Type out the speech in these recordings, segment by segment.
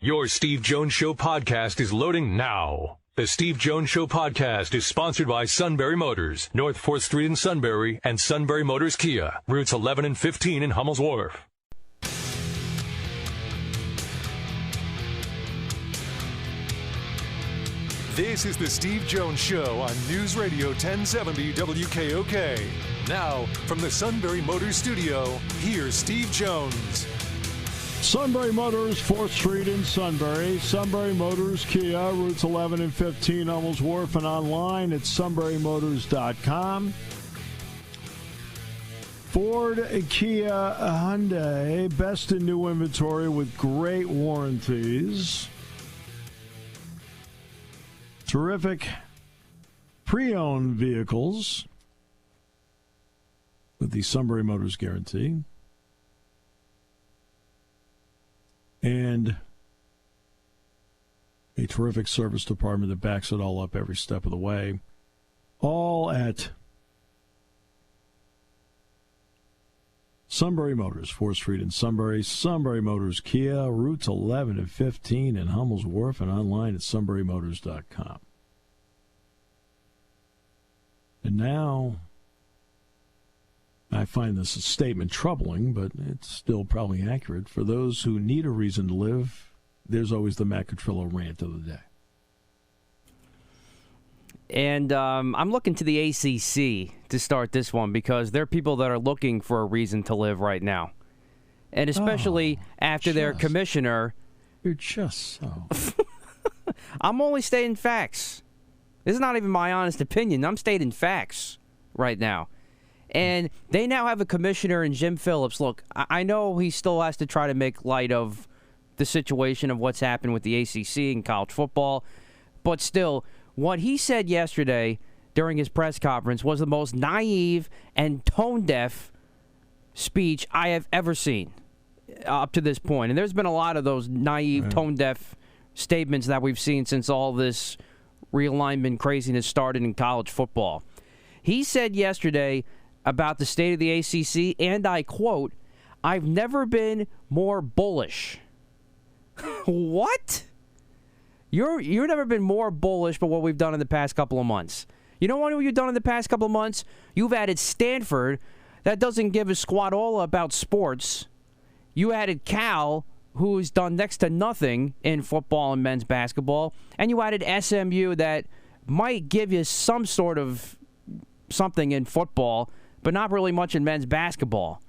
Your Steve Jones Show podcast is loading now. The Steve Jones Show podcast is sponsored by Sunbury Motors, North 4th Street in Sunbury, and Sunbury Motors Kia, routes 11 and 15 in Hummel's Wharf. This is the Steve Jones Show on News Radio 1070 WKOK. Now, from the Sunbury Motors studio, here's Steve Jones. Sunbury Motors, 4th Street in Sunbury. Sunbury Motors, Kia, routes 11 and 15, Hummel's Wharf, and online at sunburymotors.com. Ford, Kia, Hyundai, best in new inventory with great warranties. Terrific pre-owned vehicles with the Sunbury Motors guarantee. And a terrific service department that backs it all up every step of the way. All at Sunbury Motors, 4th Street in Sunbury. Sunbury Motors Kia, routes 11 and 15 in Hummel's Wharf, and online at sunburymotors.com. And now, I find this statement troubling, but it's still probably accurate. For those who need a reason to live, there's always the Matt Catrillo rant of the day. And I'm looking to the ACC to start this one because there are people that are looking for a reason to live right now. And especially after their commissioner. You're just so. I'm only stating facts. This is not even my honest opinion. I'm stating facts right now. And they now have a commissioner in Jim Phillips. Look, I know he still has to try to make light of the situation of what's happened with the ACC and college football. But still, what he said yesterday during his press conference was the most naive and tone-deaf speech I have ever seen up to this point. And there's been a lot of those naive, tone-deaf statements that we've seen since all this realignment craziness started in college football. He said yesterday about the state of the ACC, and I quote, "I've never been more bullish." What? You've never been more bullish about what we've done in the past couple of months. You know what you've done in the past couple of months? You've added Stanford. That doesn't give a squat-ola about sports. You added Cal, who's done next to nothing in football and men's basketball. And you added SMU that might give you some sort of something in football, but not really much in men's basketball.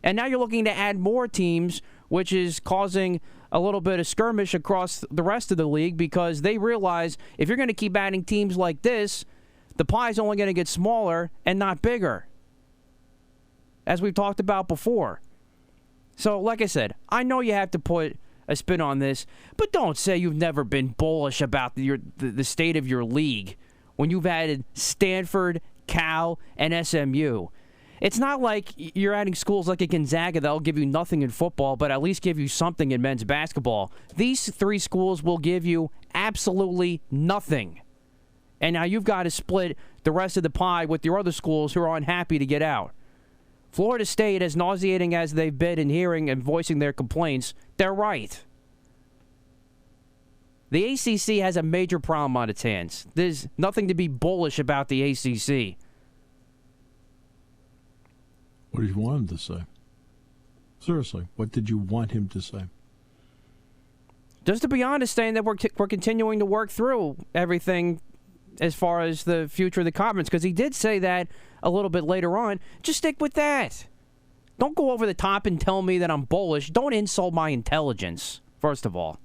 And now you're looking to add more teams, which is causing a little bit of skirmish across the rest of the league because they realize if you're going to keep adding teams like this, the pie's only going to get smaller and not bigger, as we've talked about before. So, like I said, I know you have to put a spin on this, but don't say you've never been bullish about the state of your league when you've added Stanford, Cal, and SMU. It's not like you're adding schools like a Gonzaga that'll give you nothing in football, but at least give you something in men's basketball. These three schools will give you absolutely nothing. And now you've got to split the rest of the pie with your other schools who are unhappy to get out. Florida State, as nauseating as they've been in hearing and voicing their complaints, they're right. The ACC has a major problem on its hands. There's nothing to be bullish about the ACC. What did you want him to say? Seriously, what did you want him to say? Just to be honest, saying that we're continuing to work through everything as far as the future of the conference, because he did say that a little bit later on. Just stick with that. Don't go over the top and tell me that I'm bullish. Don't insult my intelligence, first of all.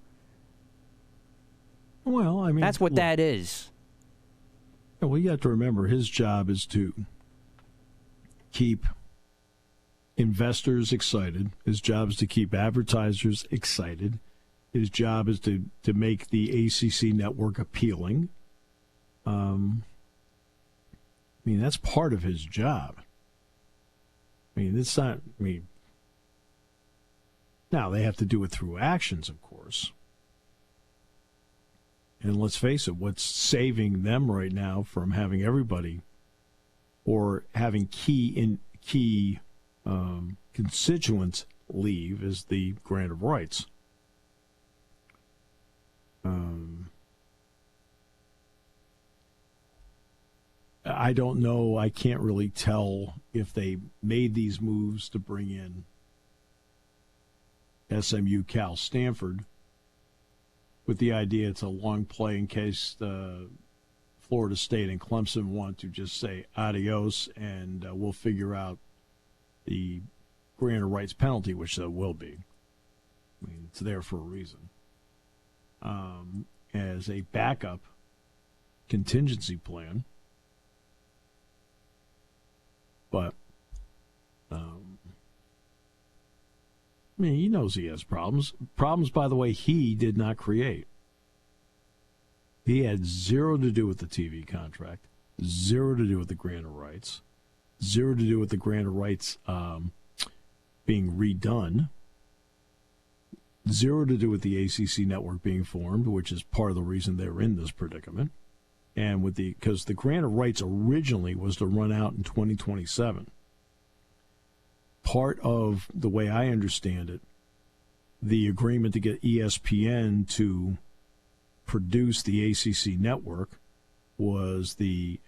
Well, I mean, that's what that is. Well, you have to remember his job is to keep investors excited. His job is to keep advertisers excited. His job is to make the ACC network appealing. I mean, that's part of his job. I mean, it's not, now they have to do it through actions, of course. And let's face it, what's saving them right now from having everybody or having key constituents leave is the grant of rights. I don't know. I can't really tell if they made these moves to bring in SMU, Cal, Stanford with the idea it's a long play in case Florida State and Clemson want to just say adios and we'll figure out the grant of rights penalty, which there will be. I mean, it's there for a reason. As a backup contingency plan. But, I mean, he knows he has problems. Problems, by the way, he did not create. He had zero to do with the TV contract, zero to do with the grant of rights, zero to do with the grant of rights being redone, zero to do with the ACC network being formed, which is part of the reason they're in this predicament. And because the grant of rights originally was to run out in 2027. Part of the way I understand it, the agreement to get ESPN to produce the ACC network was the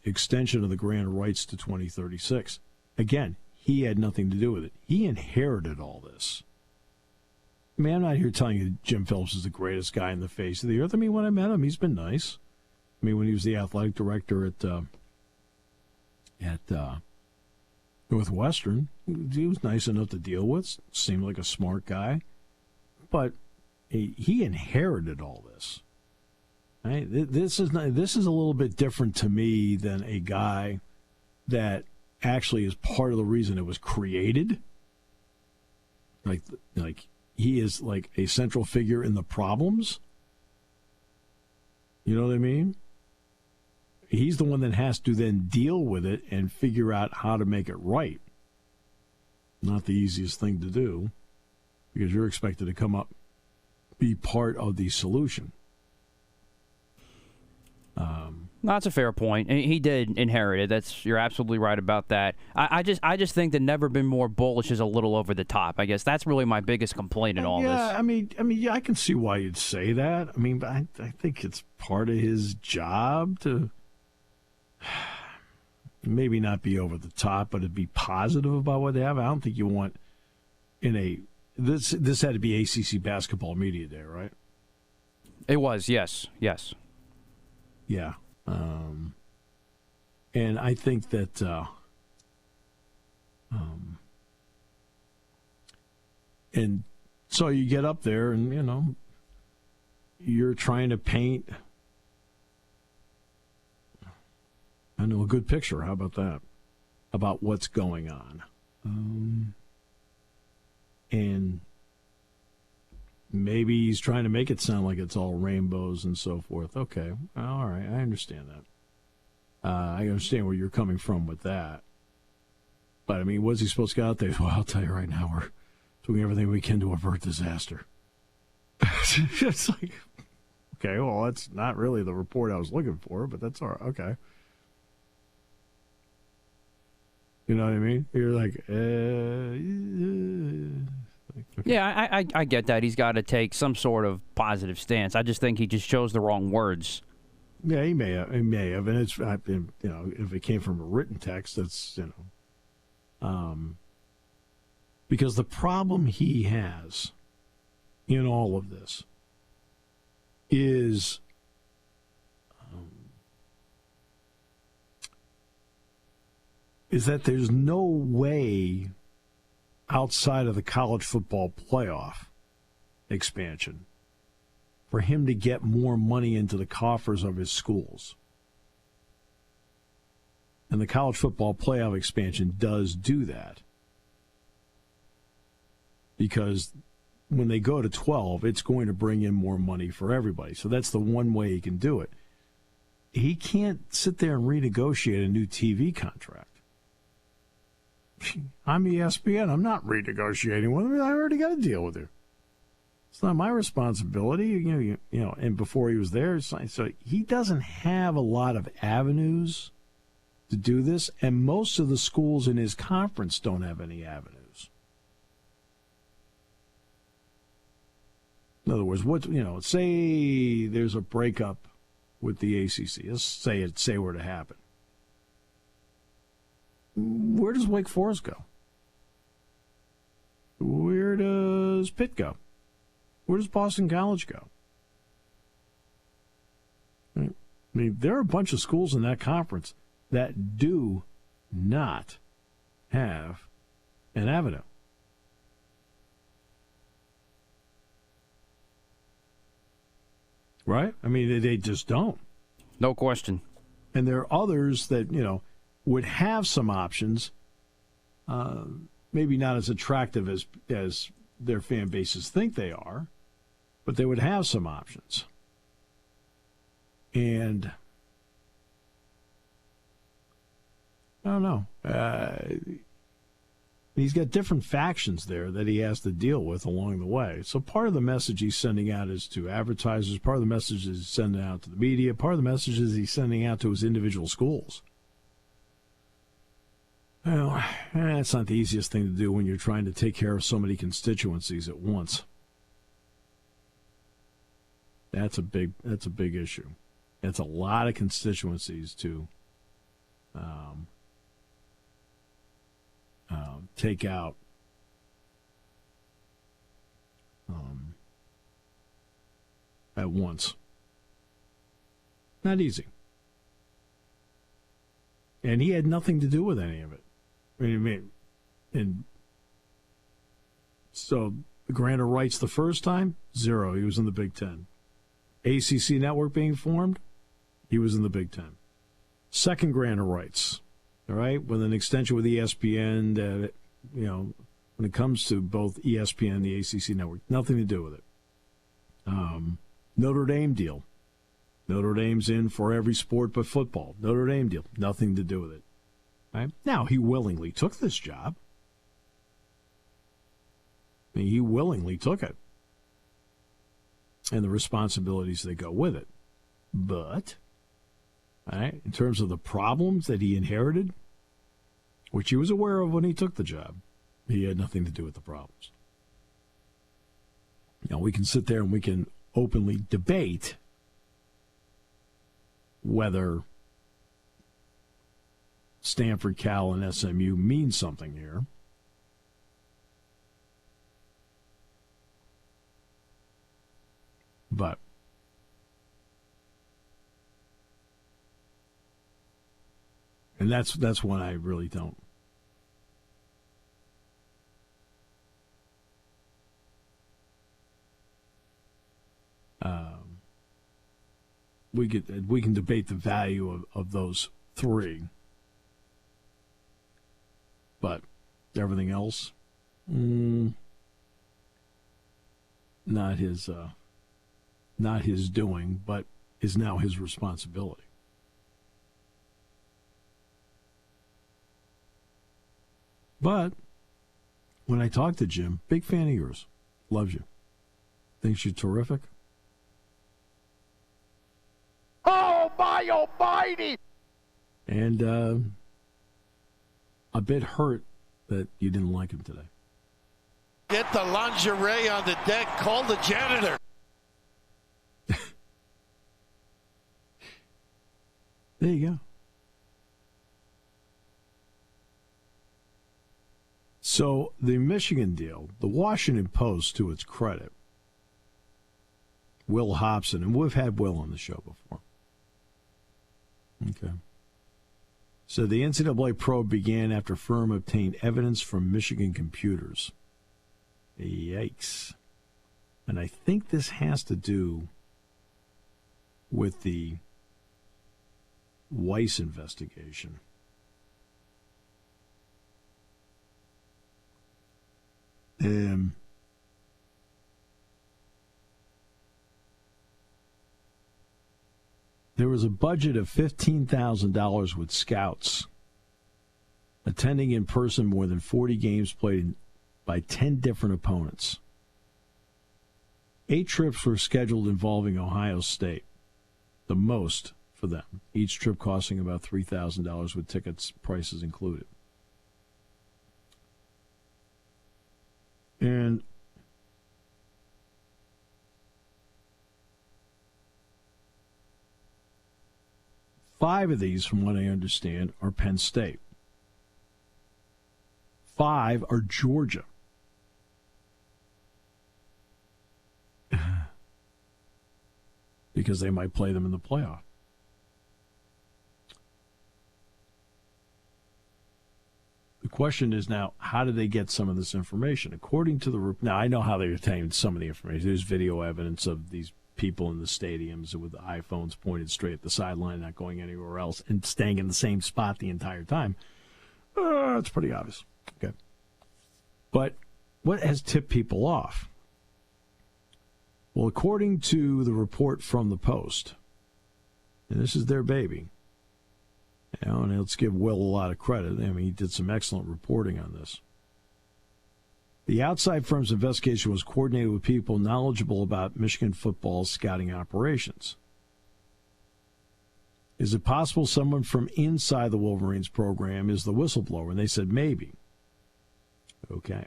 extension of the grant of rights to 2036. Again, he had nothing to do with it. He inherited all this. I mean, I'm not here telling you Jim Phillips is the greatest guy in the face of the earth. I mean, when I met him, he's been nice. I mean, when he was the athletic director at Northwestern, he was nice enough to deal with. Seemed like a smart guy, but he inherited all this. Right? This is a little bit different to me than a guy that actually is part of the reason it was created. Like he is like a central figure in the problems. You know what I mean? He's the one that has to then deal with it and figure out how to make it right. Not the easiest thing to do, because you're expected to come up, be part of the solution. That's a fair point. And he did inherit it. You're absolutely right about that. I just think that never been more bullish is a little over the top. I guess that's really my biggest complaint in all this. Yeah, I mean, yeah, I can see why you'd say that. I mean, but I think it's part of his job to maybe not be over the top, but to be positive about what they have. I don't think you want this had to be ACC basketball media day, right? It was, yes. Yeah. And I think that and so you get up there and, you're trying to paint, I know, a good picture. How about that? About what's going on. And maybe he's trying to make it sound like it's all rainbows and so forth. Okay, all right, I understand that. I understand where you're coming from with that. But, I mean, what's he supposed to get out there? Well, I'll tell you right now, we're doing everything we can to avert disaster. It's like, okay, well, that's not really the report I was looking for, but that's all right. Okay. You know what I mean? You're like, Okay. Yeah, I get that. He's got to take some sort of positive stance. I just think he just chose the wrong words. Yeah, he may have, and it's if it came from a written text, that's because the problem he has in all of this is that there's no way outside of the college football playoff expansion for him to get more money into the coffers of his schools. And the college football playoff expansion does do that. Because when they go to 12, it's going to bring in more money for everybody. So that's the one way he can do it. He can't sit there and renegotiate a new TV contract. I'm ESPN. I'm not renegotiating with him. I already got to deal with it. It's not my responsibility. You know. And before he was there, so he doesn't have a lot of avenues to do this, and most of the schools in his conference don't have any avenues. In other words, say there's a breakup with the ACC. Let's say it were to happen. where does Wake Forest go? Where does Pitt go? Where does Boston College go? I mean, there are a bunch of schools in that conference that do not have an avenue. Right? I mean, they just don't. No question. And there are others that, would have some options, maybe not as attractive as their fan bases think they are, but they would have some options. And I don't know. He's got different factions there that he has to deal with along the way. So part of the message he's sending out is to advertisers. Part of the message is he's sending out to the media. Part of the message is he's sending out to his individual schools. Well, that's not the easiest thing to do when you're trying to take care of so many constituencies at once. That's a big issue. It's a lot of constituencies to take out. At once. Not easy. And he had nothing to do with any of it. And so the grant of rights the first time, 0. He was in the Big Ten. ACC network being formed, he was in the Big Ten. Second grant of rights, all right, with an extension with ESPN that, when it comes to both ESPN and the ACC network, nothing to do with it. Notre Dame deal. Notre Dame's in for every sport but football. Notre Dame deal, nothing to do with it. Right? Now, he willingly took this job. He willingly took it. And the responsibilities that go with it. But, right, in terms of the problems that he inherited, which he was aware of when he took the job, he had nothing to do with the problems. Now, we can sit there and we can openly debate whether Stanford, Cal, and SMU mean something here. But and that's one I really don't. We can debate the value of those three, but everything else, not his doing, but is now his responsibility. But when I talk to Jim, big fan of yours, loves you, thinks you're terrific. Oh, my almighty! And a bit hurt that you didn't like him today. Get the lingerie on the deck. Call the janitor. There you go. So the Michigan deal, the Washington Post, to its credit, Will Hobson, and we've had Will on the show before. Okay. So the NCAA probe began after firm obtained evidence from Michigan computers. Yikes. And I think this has to do with the Weiss investigation. There was a budget of $15,000 with scouts attending in person more than 40 games played by 10 different opponents. 8 trips were scheduled involving Ohio State, the most for them, each trip costing about $3,000 with tickets prices included. And five of these, from what I understand, are Penn State. 5 are Georgia. Because they might play them in the playoff. The question is now, how did they get some of this information? According to the... Now, I know how they obtained some of the information. There's video evidence of these people in the stadiums with the iPhones pointed straight at the sideline, not going anywhere else, and staying in the same spot the entire time. It's pretty obvious. Okay. But what has tipped people off? Well, according to the report from the Post, and this is their baby, and let's give Will a lot of credit. I mean, he did some excellent reporting on this. The outside firm's investigation was coordinated with people knowledgeable about Michigan football's scouting operations. Is it possible someone from inside the Wolverines program is the whistleblower? And they said maybe. Okay.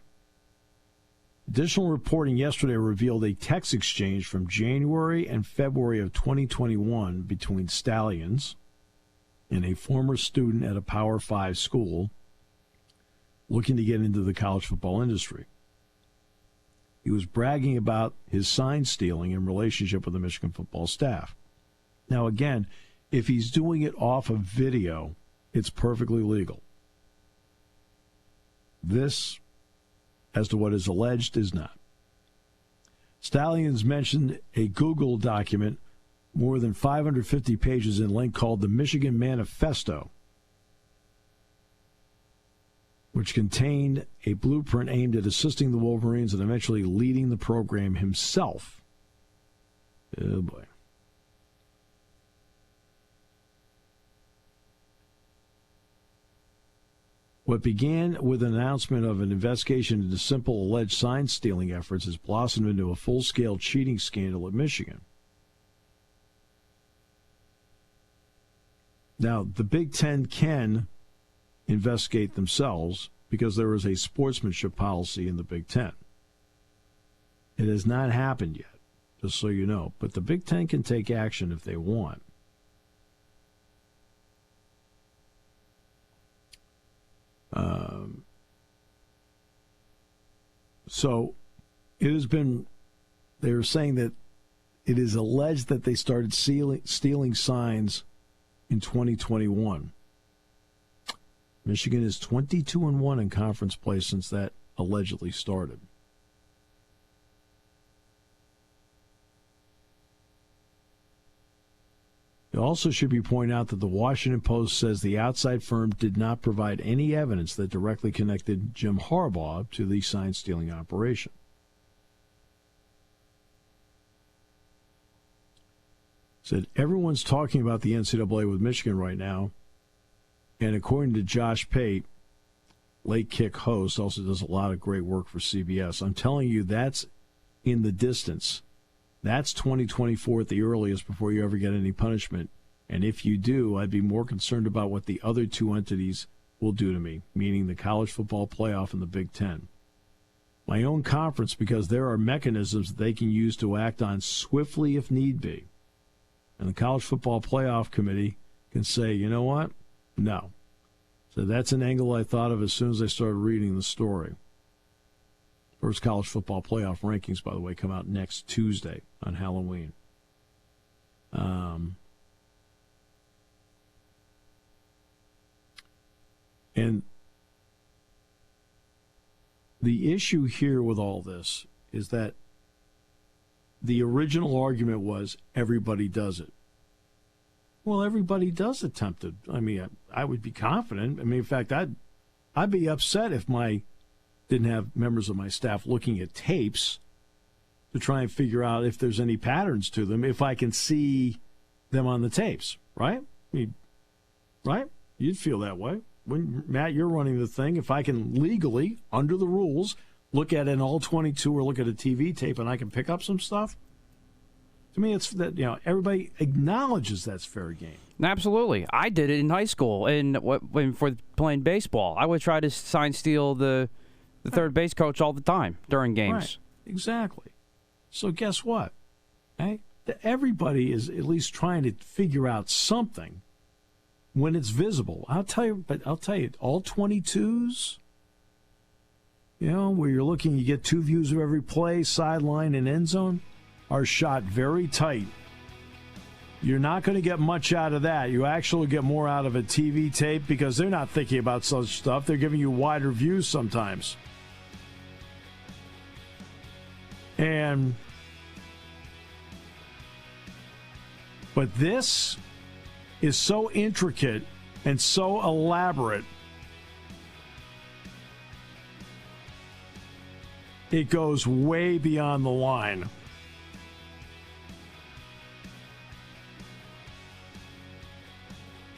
Additional reporting yesterday revealed a text exchange from January and February of 2021 between Stallions and a former student at a Power 5 school looking to get into the college football industry. He was bragging about his sign stealing in relationship with the Michigan football staff. Now, again, if he's doing it off of video, it's perfectly legal. This, as to what is alleged, is not. Stallions mentioned a Google document more than 550 pages in length called the Michigan Manifesto, which contained a blueprint aimed at assisting the Wolverines and eventually leading the program himself. Oh, boy. What began with an announcement of an investigation into simple alleged sign-stealing efforts has blossomed into a full-scale cheating scandal at Michigan. Now, the Big Ten can investigate themselves because there is a sportsmanship policy in the Big Ten. It has not happened yet, just so you know. But the Big Ten can take action if they want. So it has been, they're saying that it is alleged that they started stealing signs in 2021. Michigan is 22-1 in conference play since that allegedly started. It also should be pointed out that the Washington Post says the outside firm did not provide any evidence that directly connected Jim Harbaugh to the sign-stealing operation. Said everyone's talking about the NCAA with Michigan right now, and according to Josh Pate, Late Kick host, also does a lot of great work for CBS. I'm telling you, that's in the distance. That's 2024 at the earliest before you ever get any punishment. And if you do, I'd be more concerned about what the other two entities will do to me, meaning the college football playoff and the Big Ten. My own conference, because there are mechanisms that they can use to act on swiftly if need be. And the College Football Playoff Committee can say, you know what? No. So that's an angle I thought of as soon as I started reading the story. First college football playoff rankings, by the way, come out next Tuesday on Halloween. And the issue here with all this is that the original argument was everybody does it. Well, everybody does attempt it. I mean, I would be confident. I mean, in fact, I'd be upset if didn't have members of my staff looking at tapes to try and figure out if there's any patterns to them, if I can see them on the tapes, right? I mean, right? You'd feel that way. When, Matt, you're running the thing, if I can legally, under the rules, look at an all-22 or look at a TV tape and I can pick up some stuff, to me, it's that, everybody acknowledges that's fair game. Absolutely. I did it in high school, and when for playing baseball, I would try to sign steal the third base coach all the time during games. Right. Exactly. So guess what? Hey, everybody is at least trying to figure out something when it's visible. I'll tell you, all 22s, where you're looking, you get 2 views of every play, sideline and end zone, are shot very tight. You're not going to get much out of that. You actually get more out of a TV tape because they're not thinking about such stuff. They're giving you wider views sometimes. But this is so intricate and so elaborate. It goes way beyond the line.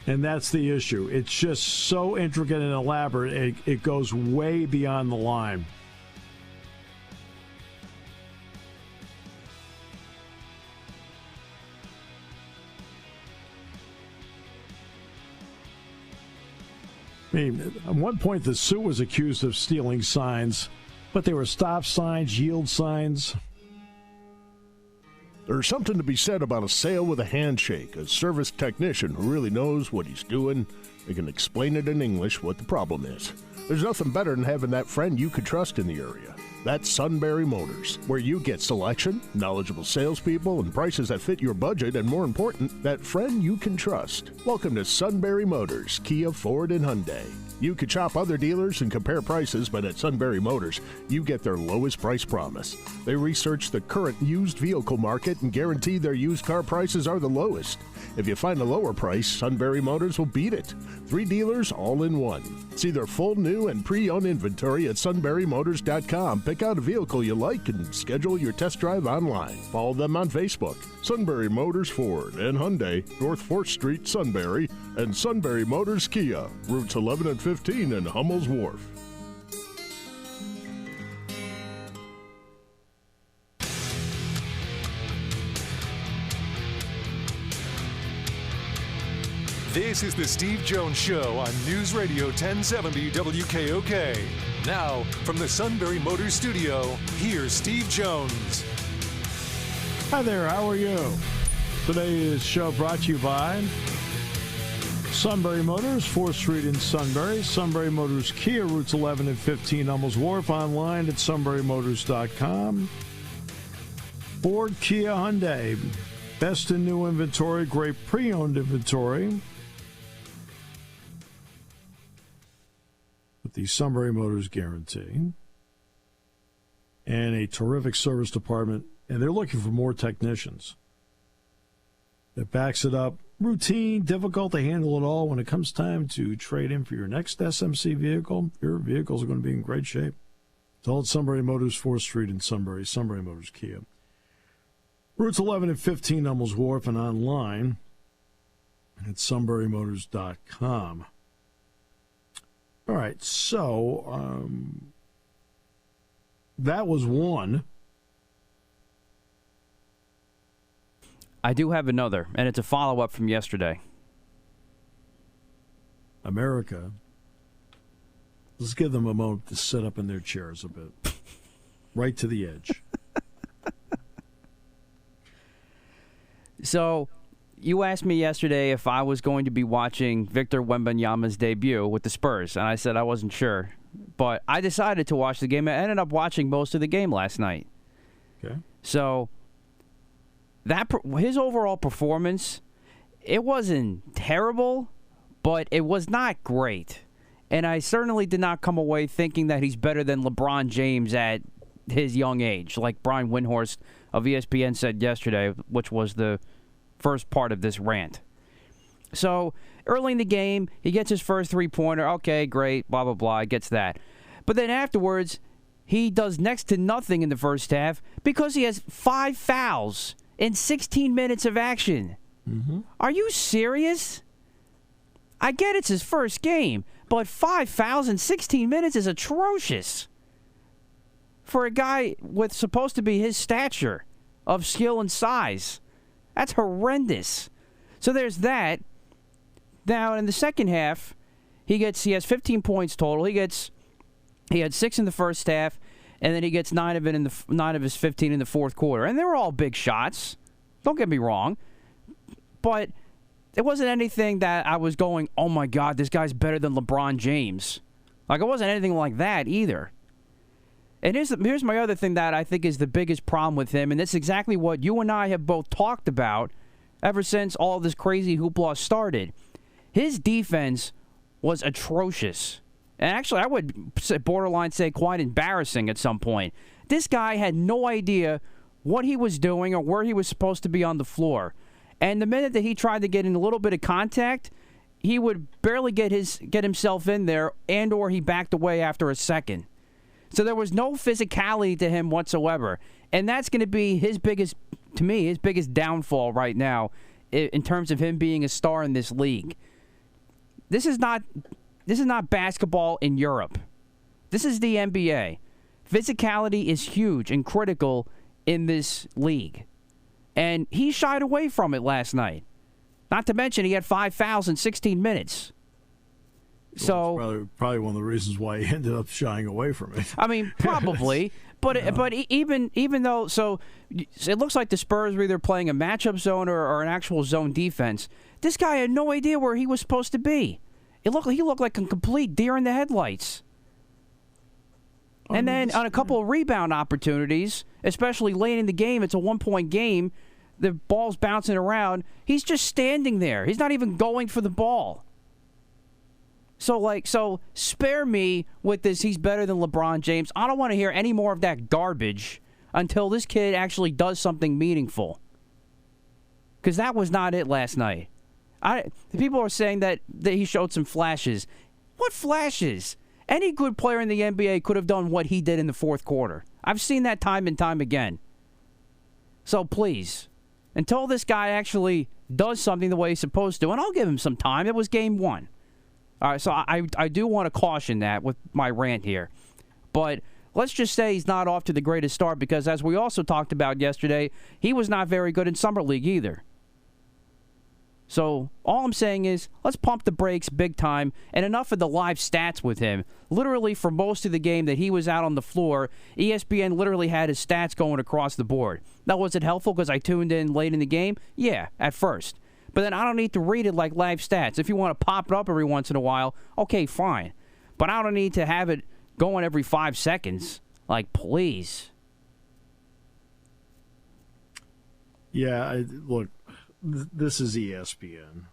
And that's the issue. It's just so intricate and elaborate, it goes way beyond the line. I mean, at one point, the Sioux was accused of stealing signs, but they were stop signs, yield signs. There's something to be said about a sale with a handshake, a service technician who really knows what he's doing. They can explain it in English what the problem is. There's nothing better than having that friend you could trust in the area. That's Sunbury Motors, where you get selection, knowledgeable salespeople, and prices that fit your budget, and more important, that friend you can trust. Welcome to Sunbury Motors, Kia, Ford, and Hyundai. You could shop other dealers and compare prices, but at Sunbury Motors, you get their lowest price promise. They research the current used vehicle market and guarantee their used car prices are the lowest. If you find a lower price, Sunbury Motors will beat it. 3 dealers all in one. See their full new and pre-owned inventory at sunburymotors.com. Pick out a vehicle you like and schedule your test drive online. Follow them on Facebook. Sunbury Motors Ford and Hyundai, North 4th Street, Sunbury, and Sunbury Motors Kia, routes 11 and 15 in Hummel's Wharf. This is the Steve Jones Show on News Radio 1070 WKOK. Now, from the Sunbury Motors Studio, here's Steve Jones. Hi there, how are you? Today's show brought to you by Sunbury Motors, 4th Street in Sunbury. Sunbury Motors Kia, routes 11 and 15, Hummel's Wharf. Online at sunburymotors.com. Ford, Kia, Hyundai. Best in new inventory, great pre-owned inventory. With the Sunbury Motors guarantee. And a terrific service department. And they're looking for more technicians. That backs it up. Routine, difficult to handle it all. When it comes time to trade in for your next SMC vehicle, your vehicles are going to be in great shape. It's all at Sunbury Motors, 4th Street in Sunbury. Sunbury Motors Kia. Routes 11 and 15, Hummel's Wharf, and online at sunburymotors.com. All right, so that was one. I do have another, and it's a follow-up from yesterday. America. Let's give them a moment to sit up in their chairs a bit. Right to the edge. So, you asked me yesterday if I was going to be watching Victor Wembanyama's debut with the Spurs, and I said I wasn't sure. But I decided to watch the game. I ended up watching most of the game last night. Okay. So, his overall performance, it wasn't terrible, but it was not great. And I certainly did not come away thinking that he's better than LeBron James at his young age, like Brian Windhorst of ESPN said yesterday, which was the first part of this rant. So, early in the game, he gets his first three-pointer. Okay, great, blah, blah, blah, gets that. But then afterwards, he does next to nothing in the first half because he has 5 fouls in 16 minutes of action. Mm-hmm. Are you serious? I get it's his first game, but 5 fouls in 16 minutes is atrocious for a guy with supposed to be his stature of skill and size. That's horrendous. So there's that. Now in the second half, he has 15 points total. He had 6 in the first half, and then he gets 9 of his 15 in the fourth quarter. And they were all big shots. Don't get me wrong. But it wasn't anything that I was going, oh my God, this guy's better than LeBron James. Like, it wasn't anything like that either. And here's my other thing that I think is the biggest problem with him, and that's exactly what you and I have both talked about ever since all this crazy hoopla started. His defense was atrocious. And actually, I would borderline say quite embarrassing at some point. This guy had no idea what he was doing or where he was supposed to be on the floor. And the minute that he tried to get in a little bit of contact, he would barely get himself in there, and or he backed away after a second. So there was no physicality to him whatsoever. And that's going to be his biggest downfall right now in terms of him being a star in this league. This is not basketball in Europe. This is the NBA. Physicality is huge and critical in this league. And he shied away from it last night. Not to mention he had 5 fouls in 16 minutes. So probably one of the reasons why he ended up shying away from it. I mean, probably. But even though, so it looks like the Spurs were either playing a matchup zone or an actual zone defense. This guy had no idea where he was supposed to be. He looked like a complete deer in the headlights. And then on a couple of rebound opportunities, especially late in the game, it's a 1-point game. The ball's bouncing around. He's just standing there. He's not even going for the ball. So spare me with this, he's better than LeBron James. I don't want to hear any more of that garbage until this kid actually does something meaningful. Because that was not it last night. People are saying that he showed some flashes. What flashes? Any good player in the NBA could have done what he did in the fourth quarter. I've seen that time and time again. So please, until this guy actually does something the way he's supposed to, and I'll give him some time. It was game 1. All right, so I do want to caution that with my rant here. But let's just say he's not off to the greatest start because, as we also talked about yesterday, he was not very good in Summer League either. So all I'm saying is let's pump the brakes big time, and enough of the live stats with him. Literally for most of the game that he was out on the floor, ESPN literally had his stats going across the board. Now, was it helpful because I tuned in late in the game? Yeah, at first. But then I don't need to read it like live stats. If you want to pop it up every once in a while, okay, fine. But I don't need to have it going every 5 seconds. Like, please. Yeah, look, this is ESPN.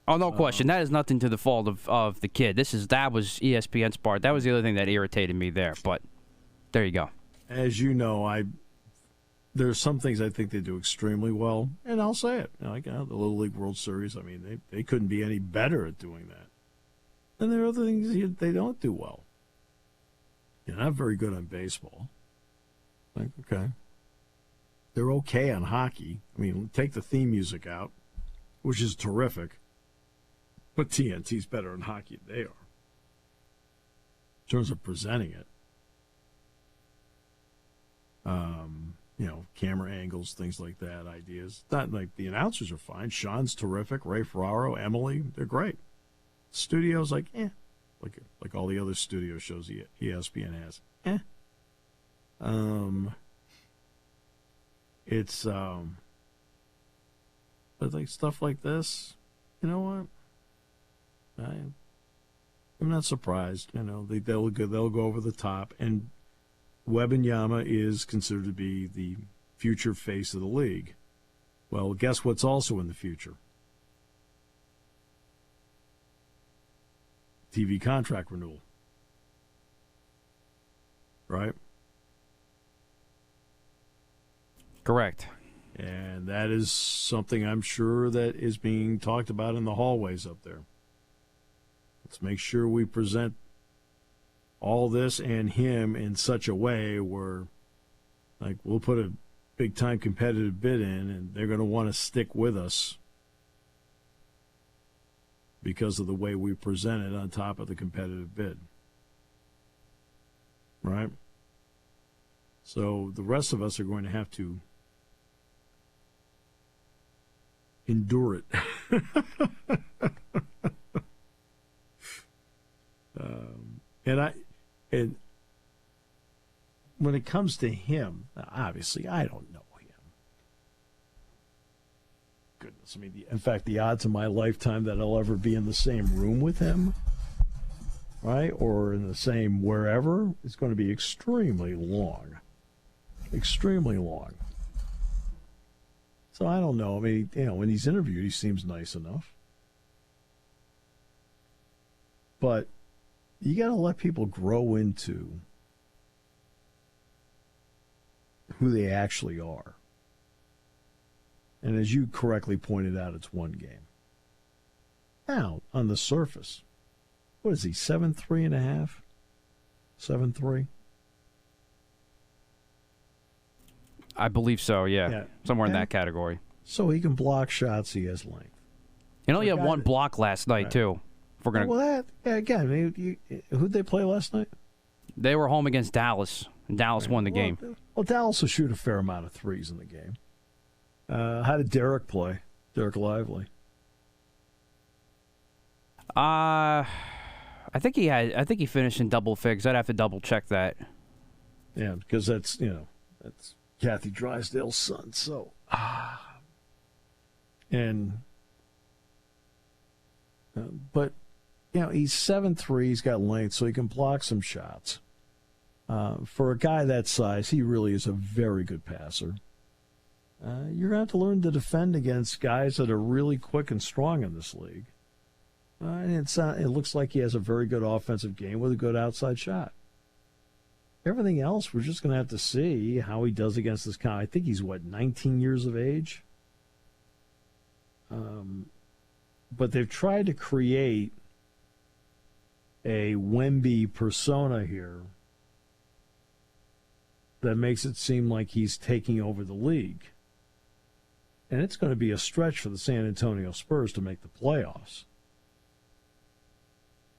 Oh, no question. That is nothing to the fault of the kid. That was ESPN's part. That was the other thing that irritated me there. But there you go. As you know, there's some things I think they do extremely well, and I'll say it. Like the Little League World Series, I mean, they couldn't be any better at doing that. And there are other things they don't do well. They're not very good on baseball. Like, okay. They're okay on hockey. I mean, take the theme music out, which is terrific. But TNT's better in hockey than they are. In terms of presenting it. Camera angles, things like that, ideas. Not like the announcers are fine. Sean's terrific. Ray Ferraro, Emily, they're great. Studio's like all the other studio shows ESPN has. It's but like stuff like this, you know what? I'm not surprised. You know, they'll go over the top, and Wembanyama is considered to be the future face of the league. Well, guess what's also in the future? TV contract renewal. Right? Correct. And that is something I'm sure that is being talked about in the hallways up there. Let's make sure we present all this and him in such a way where, like, we'll put a big-time competitive bid in, and they're going to want to stick with us because of the way we present it on top of the competitive bid. Right? So the rest of us are going to have to endure it. And when it comes to him, obviously, I don't know him. Goodness, I mean, in fact, the odds of my lifetime that I'll ever be in the same room with him, right, or in the same wherever, is going to be extremely long. Extremely long. So I don't know. I mean, when he's interviewed, he seems nice enough. But you got to let people grow into who they actually are. And as you correctly pointed out, it's one game. Now, on the surface, what is he, 7'3.5"? 7'3"? I believe so, yeah. Somewhere in that category. So he can block shots, he has length. You know, he had one block last night, too. If we're gonna... again, who'd they play last night? They were home against Dallas, and Dallas won the game. Well, Dallas will shoot a fair amount of threes in the game. How did Derek play? Derek Lively? I think he finished in double figs. I'd have to double check that. Yeah, because that's Kathy Drysdale's son. So, but he's 7'3". He's got length, so he can block some shots. For a guy that size, he really is a very good passer. You're going to have to learn to defend against guys that are really quick and strong in this league. And it looks like he has a very good offensive game with a good outside shot. Everything else, we're just going to have to see how he does against this guy. I think he's, 19 years of age? But they've tried to create a Wemby persona here that makes it seem like he's taking over the league. And it's going to be a stretch for the San Antonio Spurs to make the playoffs.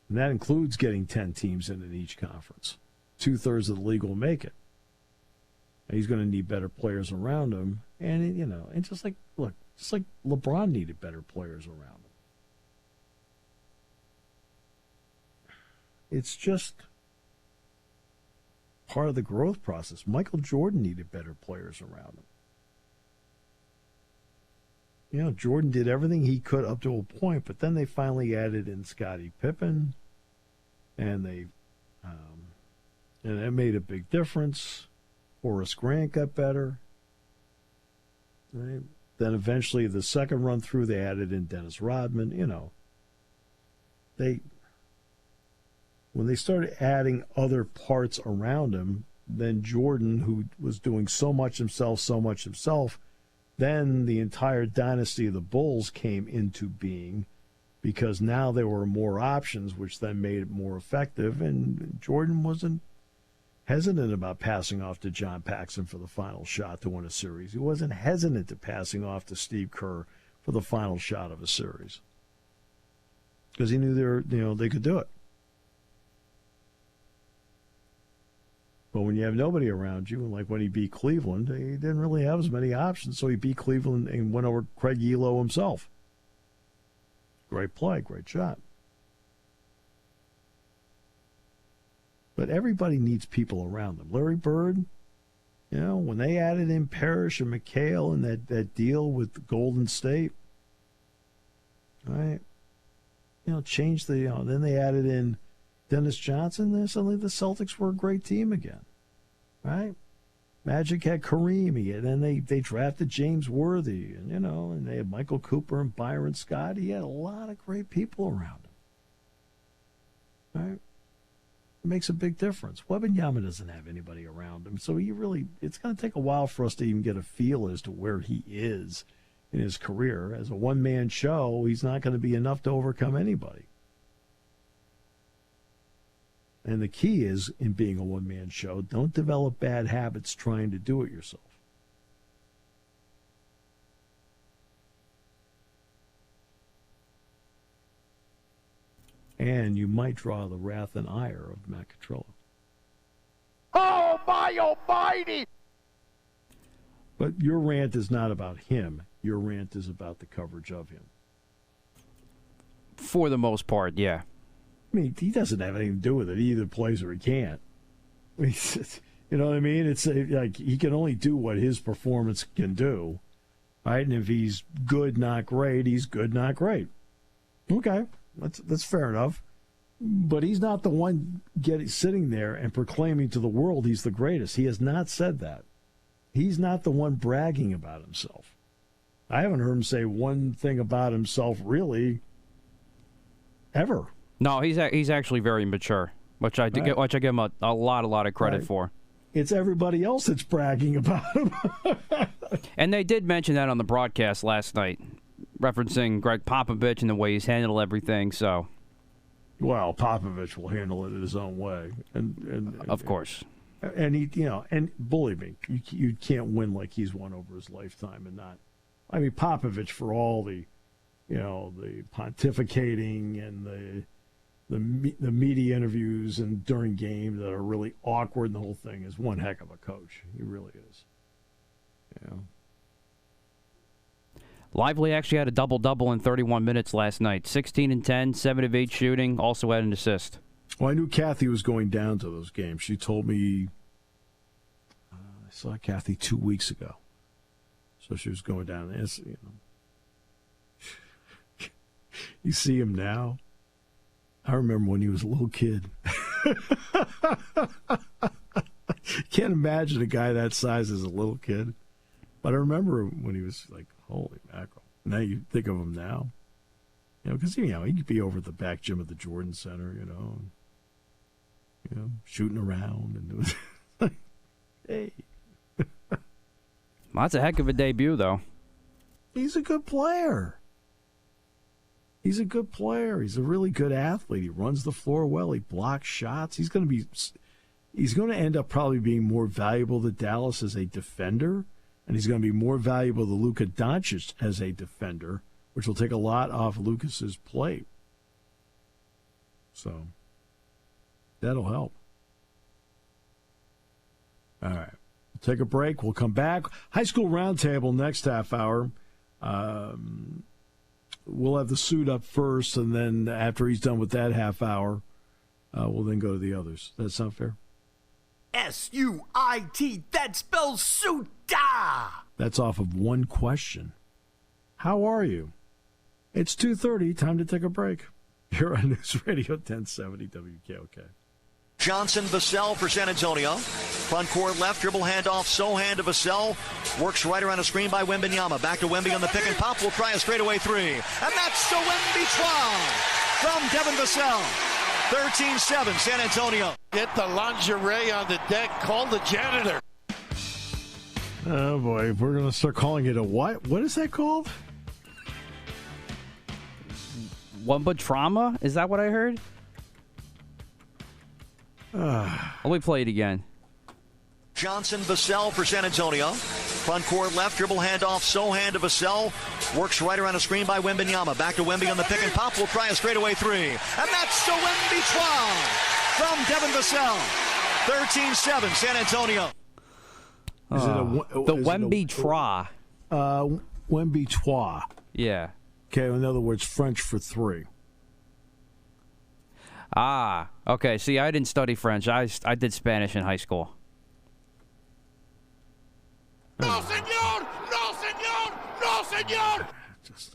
And that includes getting 10 teams in each conference. 2/3 of the league will make it. And he's going to need better players around him. And, and just like LeBron needed better players around him. It's just part of the growth process. Michael Jordan needed better players around him. Jordan did everything he could up to a point, but then they finally added in Scottie Pippen, and and that made a big difference. Horace Grant got better. Right? Then eventually, the second run through, they added in Dennis Rodman. When they started adding other parts around him, then Jordan, who was doing so much himself, then the entire dynasty of the Bulls came into being because now there were more options, which then made it more effective. And Jordan wasn't hesitant about passing off to John Paxson for the final shot to win a series. He wasn't hesitant to passing off to Steve Kerr for the final shot of a series because he knew they could do it. But when you have nobody around you, like when he beat Cleveland, he didn't really have as many options, so he beat Cleveland and went over Craig Elo himself. Great play, great shot. But everybody needs people around them. Larry Bird, when they added in Parrish and McHale and that deal with Golden State, right? Changed then they added in Dennis Johnson, then suddenly the Celtics were a great team again, right? Magic had Kareem, and then they drafted James Worthy, and they had Michael Cooper and Byron Scott. He had a lot of great people around him, right? It makes a big difference. Wembanyama doesn't have anybody around him, so it's going to take a while for us to even get a feel as to where he is in his career. As a one-man show, he's not going to be enough to overcome anybody. And the key is, in being a one-man show, don't develop bad habits trying to do it yourself. And you might draw the wrath and ire of Matt Catrilla. Oh, my almighty! But your rant is not about him. Your rant is about the coverage of him. For the most part, yeah. I mean, he doesn't have anything to do with it. He either plays or he can't. I mean, you know what I mean? It's like he can only do what his performance can do, right? And if he's good, not great, he's good, not great. Okay, that's fair enough. But he's not the one sitting there and proclaiming to the world he's the greatest. He has not said that. He's not the one bragging about himself. I haven't heard him say one thing about himself really ever. No, he's actually very mature, which I give him a lot of credit for. It's everybody else that's bragging about him. And they did mention that on the broadcast last night, referencing Greg Popovich and the way he's handled everything. So, well, Popovich will handle it in his own way, and of course. And he, and believe me, you can't win like he's won over his lifetime, and not. I mean, Popovich, for all the, the pontificating and the media interviews and during games that are really awkward, and the whole thing, is one heck of a coach. He really is. Lively actually had a double-double in 31 minutes last night. 16 and 10, 7 of 8 shooting, also had an assist. Well, I knew Kathy was going down to those games. She told me, I saw Kathy 2 weeks ago. So she was going down. You see him now. I remember when he was a little kid. Can't imagine a guy that size as a little kid. But I remember when he was like, holy mackerel. Now you think of him now. Because, he could be over at the back gym of the Jordan Center, shooting around. And it was like, hey. Well, that's a heck of a debut, though. He's a good player. He's a good player. He's a really good athlete. He runs the floor well. He blocks shots. He's going to end up probably being more valuable to Dallas as a defender, and he's going to be more valuable to Luka Doncic as a defender, which will take a lot off Lucas's plate. So that'll help. All right. We'll take a break. We'll come back. High school roundtable next half hour. We'll have the suit up first, and then after he's done with that half hour, we'll then go to the others. Does that sound fair? S-U-I-T, that spells suita. That's off of one question. How are you? It's 2:30. Time to take a break. Here on News Radio 1070 WKOK. Johnson, Vassell for San Antonio. Front court left, dribble handoff, Sohan to Vassell. Works right around a screen by Wembanyama. Back to Wemby on the pick and pop. Will try a straightaway three. And that's the Wemby from Devin Vassell. 13-7, San Antonio. Get the lingerie on the deck. Call the janitor. Oh, boy. We're going to start calling it a what? What is that called? Wemba trauma? Is that what I heard? Let me play it again. Johnson, Vassell for San Antonio. Front court left, dribble handoff, Sohan to Vassell. Works right around a screen by Wembanyama. Back to Wemby on the pick and pop. Will try a straightaway three. And that's the Wemby from Devin Vassell. 13-7, San Antonio. Is it the Wemby Tra. Wemby Trois. Yeah. Okay, in other words, French for three. Ah, okay. See, I didn't study French. I did Spanish in high school. No, senor! No, senor! No, senor!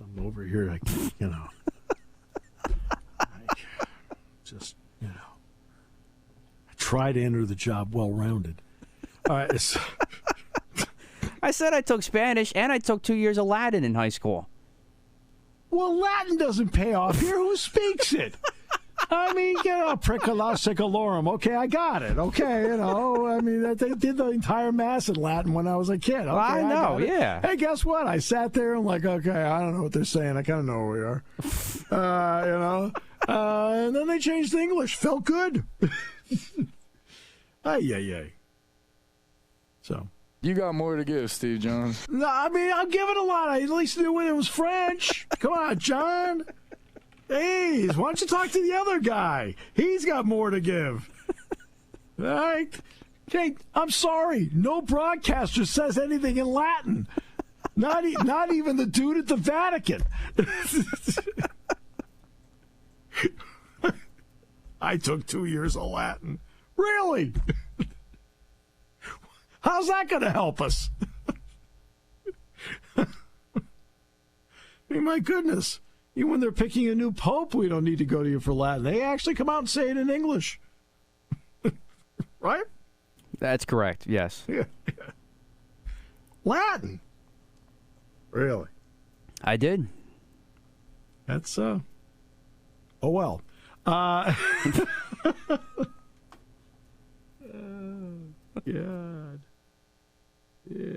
I'm over here, I try to enter the job well-rounded. All right. I said I took Spanish, and I took 2 years of Latin in high school. Well, Latin doesn't pay off here. Who speaks it? I mean, pricola secolorum. Okay, I got it. Okay, I mean, they did the entire Mass in Latin when I was a kid. Okay, well, I know, yeah. Hey, guess what? I sat there and okay, I don't know what they're saying. I kind of know where we are. And then they changed to English. Felt good. Ay. So. You got more to give, Steve Jones. No, I mean, I'm giving a lot. I at least knew when it was French. Come on, John. Hey, why don't you talk to the other guy? He's got more to give. All right. Okay, I'm sorry. No broadcaster says anything in Latin. Not even the dude at the Vatican. I took 2 years of Latin. Really? How's that going to help us? I mean, my goodness. Even when they're picking a new pope, we don't need to go to you for Latin. They actually come out and say it in English. Right? That's correct, yes. Yeah. Latin. Really? I did. That's, oh well. God. Yeah.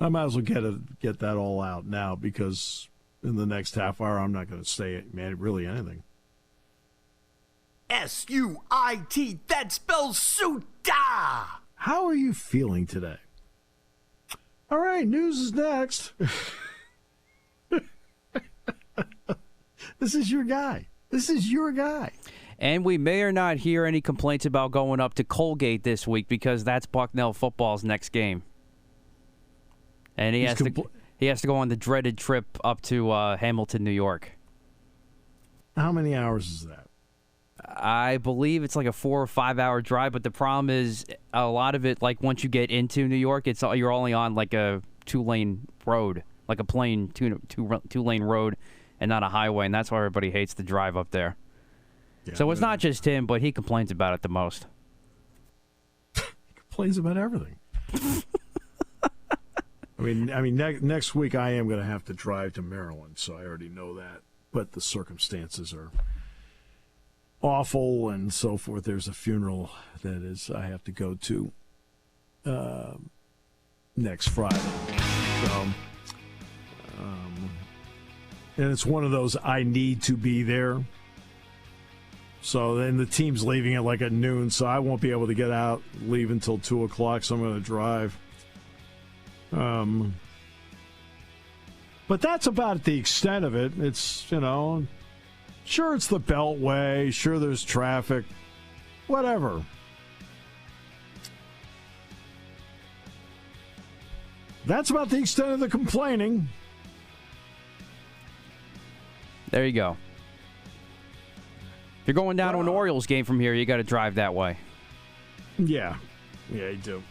I might as well get that all out now, because in the next half hour I'm not going to say really anything. S-U-I-T, that spells Suta! How are you feeling today? All right, news is next. This is your guy. And we may or not hear any complaints about going up to Colgate this week, because that's Bucknell football's next game. And he has to go on the dreaded trip up to Hamilton, New York. How many hours is that? I believe it's like a 4 or 5 hour drive, but the problem is a lot of it, like once you get into New York, you're only on like a 2-lane road, like a plain two-lane road, and not a highway, and that's why everybody hates the drive up there. Yeah, so it's not just him, but he complains about it the most. He complains about everything. I mean, next week I am going to have to drive to Maryland, so I already know that. But the circumstances are awful and so forth. There's a funeral that I have to go to next Friday. So, and it's one of those I need to be there. So then the team's leaving at like at noon, so I won't be able to leave until 2 o'clock, so I'm going to drive. But that's about the extent of it. It's, sure it's the Beltway, sure there's traffic, whatever. That's about the extent of the complaining. There you go. If you're going down to an Orioles game from here, you got to drive that way. Yeah, you do.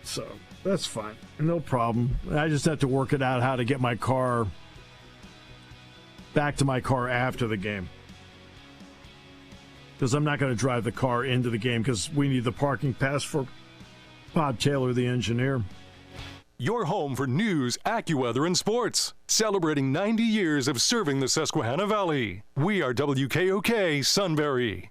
So that's fine. No problem. I just have to work it out how to get my car back to my car after the game. Because I'm not going to drive the car into the game, because we need the parking pass for Bob Taylor, the engineer. Your home for news, AccuWeather, and sports. Celebrating 90 years of serving the Susquehanna Valley. We are WKOK Sunbury.